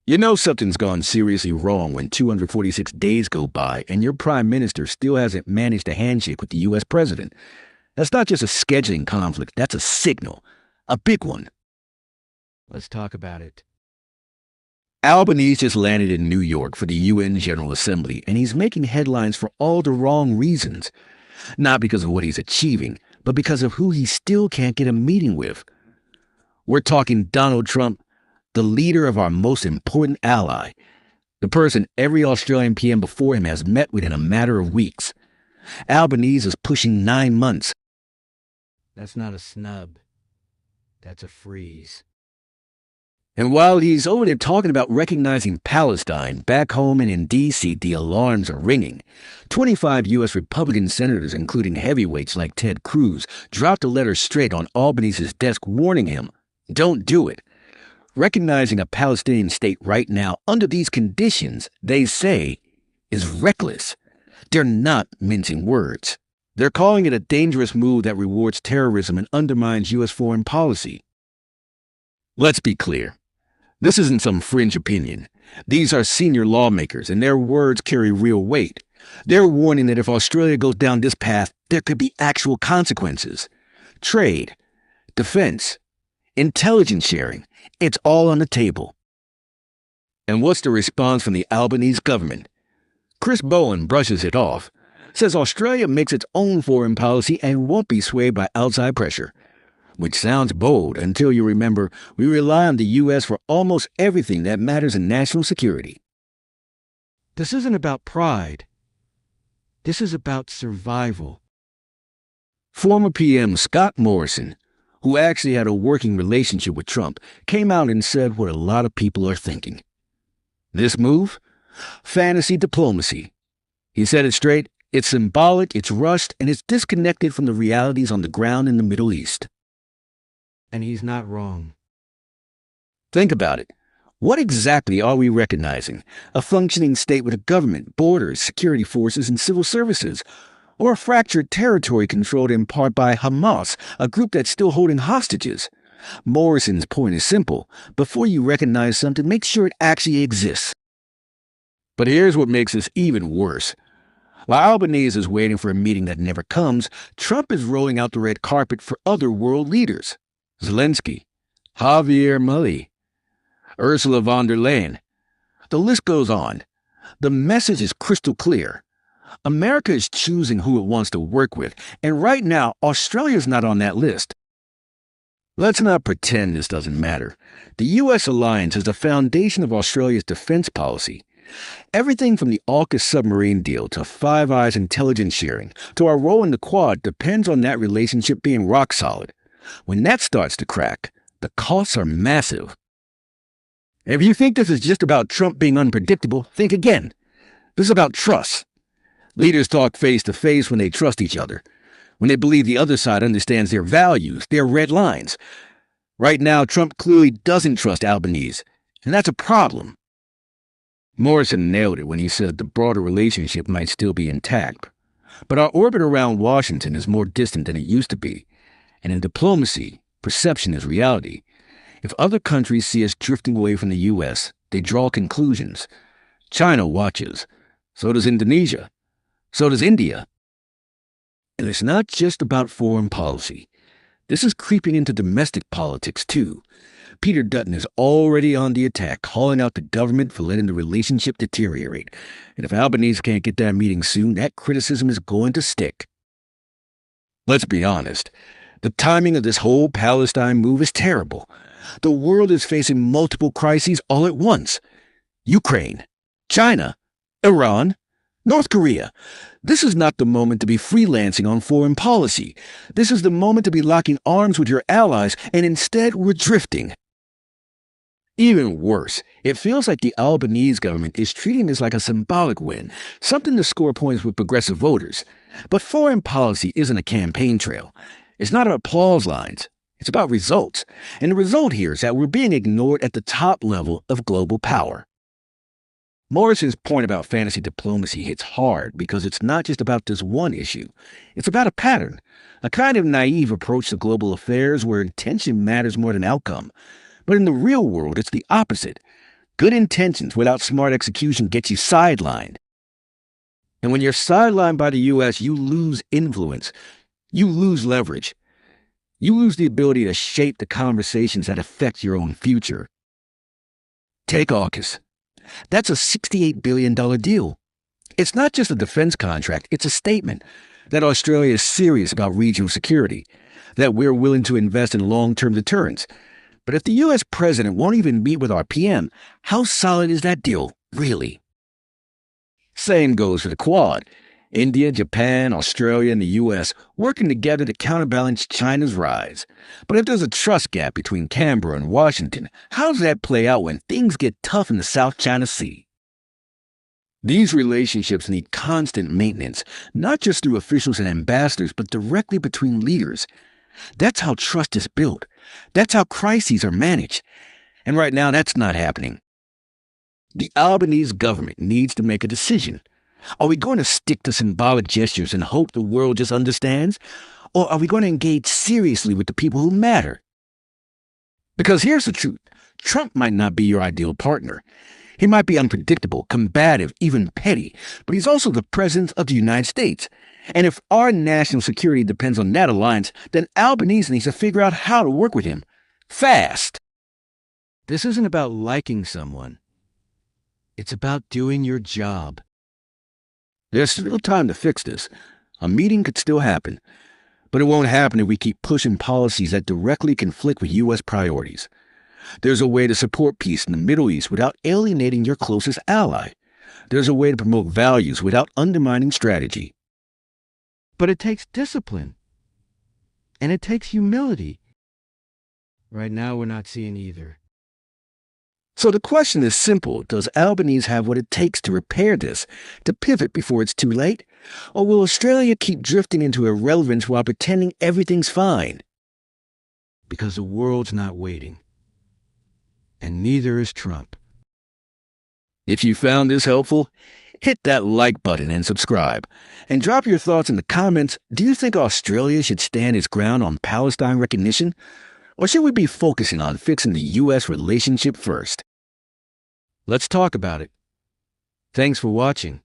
You know something's gone seriously wrong when 246 days go by and your prime minister still hasn't managed a handshake with the U.S. president. That's not just a scheduling conflict, that's a signal. A big one. Let's talk about it. Albanese just landed in New York for the UN General Assembly, and he's making headlines for all the wrong reasons. Not because of what he's achieving, but because of who he still can't get a meeting with. We're talking Donald Trump, the leader of our most important ally, the person every Australian PM before him has met within a matter of weeks. Albanese is pushing 9 months. That's not a snub. That's a freeze. And while he's over there talking about recognizing Palestine, back home and in D.C., the alarms are ringing. 25 U.S. Republican senators, including heavyweights like Ted Cruz, dropped a letter straight on Albanese's desk warning him, don't do it. Recognizing a Palestinian state right now under these conditions, they say, is reckless. They're not mincing words. They're calling it a dangerous move that rewards terrorism and undermines U.S. foreign policy. Let's be clear. This isn't some fringe opinion. These are senior lawmakers, and their words carry real weight. They're warning that if Australia goes down this path, there could be actual consequences. Trade, defense, intelligence sharing, it's all on the table. And what's the response from the Albanese government? Chris Bowen brushes it off, says Australia makes its own foreign policy and won't be swayed by outside pressure. Which sounds bold until you remember we rely on the U.S. for almost everything that matters in national security. This isn't about pride. This is about survival. Former PM Scott Morrison, who actually had a working relationship with Trump, came out and said what a lot of people are thinking. This move? Fantasy diplomacy. He said it straight, it's symbolic, it's rushed, and it's disconnected from the realities on the ground in the Middle East. And he's not wrong. Think about it. What exactly are we recognizing? A functioning state with a government, borders, security forces, and civil services? Or a fractured territory controlled in part by Hamas, a group that's still holding hostages? Morrison's point is simple. Before you recognize something, make sure it actually exists. But here's what makes this even worse. While Albanese is waiting for a meeting that never comes, Trump is rolling out the red carpet for other world leaders. Zelensky, Javier Milei, Ursula von der Leyen. The list goes on. The message is crystal clear. America is choosing who it wants to work with, and right now, Australia's not on that list. Let's not pretend this doesn't matter. The U.S. alliance is the foundation of Australia's defense policy. Everything from the AUKUS submarine deal to Five Eyes intelligence sharing to our role in the Quad depends on that relationship being rock solid. When that starts to crack, the costs are massive. If you think this is just about Trump being unpredictable, think again. This is about trust. Leaders talk face to face when they trust each other, when they believe the other side understands their values, their red lines. Right now, Trump clearly doesn't trust Albanese, and that's a problem. Morrison nailed it when he said the broader relationship might still be intact. But our orbit around Washington is more distant than it used to be. And in diplomacy, perception is reality. If other countries see us drifting away from the U.S., they draw conclusions. China watches. So does Indonesia. So does India. And it's not just about foreign policy. This is creeping into domestic politics, too. Peter Dutton is already on the attack, calling out the government for letting the relationship deteriorate. And if Albanese can't get that meeting soon, that criticism is going to stick. Let's be honest. The timing of this whole Palestine move is terrible. The world is facing multiple crises all at once. Ukraine, China, Iran, North Korea. This is not the moment to be freelancing on foreign policy. This is the moment to be locking arms with your allies, and instead we're drifting. Even worse, it feels like the Albanese government is treating this like a symbolic win, something to score points with progressive voters. But foreign policy isn't a campaign trail. It's not applause lines. It's about results. And the result here is that we're being ignored at the top level of global power. Morrison's point about fantasy diplomacy hits hard because it's not just about this one issue. It's about a pattern, a kind of naive approach to global affairs where intention matters more than outcome. But in the real world, it's the opposite. Good intentions without smart execution get you sidelined. And when you're sidelined by the U.S., you lose influence. You lose leverage. You lose the ability to shape the conversations that affect your own future. Take AUKUS. That's a $68 billion deal. It's not just a defense contract, it's a statement that Australia is serious about regional security, that we're willing to invest in long-term deterrence. But if the U.S. president won't even meet with our PM, how solid is that deal, really? Same goes for the Quad. India, Japan, Australia, and the U.S. working together to counterbalance China's rise. But if there's a trust gap between Canberra and Washington, how does that play out when things get tough in the South China Sea? These relationships need constant maintenance, not just through officials and ambassadors, but directly between leaders. That's how trust is built. That's how crises are managed. And right now, that's not happening. The Albanese government needs to make a decision. Are we going to stick to symbolic gestures and hope the world just understands? Or are we going to engage seriously with the people who matter? Because here's the truth. Trump might not be your ideal partner. He might be unpredictable, combative, even petty, but he's also the president of the United States. And if our national security depends on that alliance, then Albanese needs to figure out how to work with him. Fast. This isn't about liking someone. It's about doing your job. There's still time to fix this. A meeting could still happen. But it won't happen if we keep pushing policies that directly conflict with U.S. priorities. There's a way to support peace in the Middle East without alienating your closest ally. There's a way to promote values without undermining strategy. But it takes discipline. And it takes humility. Right now, we're not seeing either. So the question is simple. Does Albanese have what it takes to repair this, to pivot before it's too late? Or will Australia keep drifting into irrelevance while pretending everything's fine? Because the world's not waiting. And neither is Trump. If you found this helpful, hit that like button and subscribe. And drop your thoughts in the comments. Do you think Australia should stand its ground on Palestine recognition? Or should we be focusing on fixing the U.S. relationship first? Let's talk about it. Thanks for watching.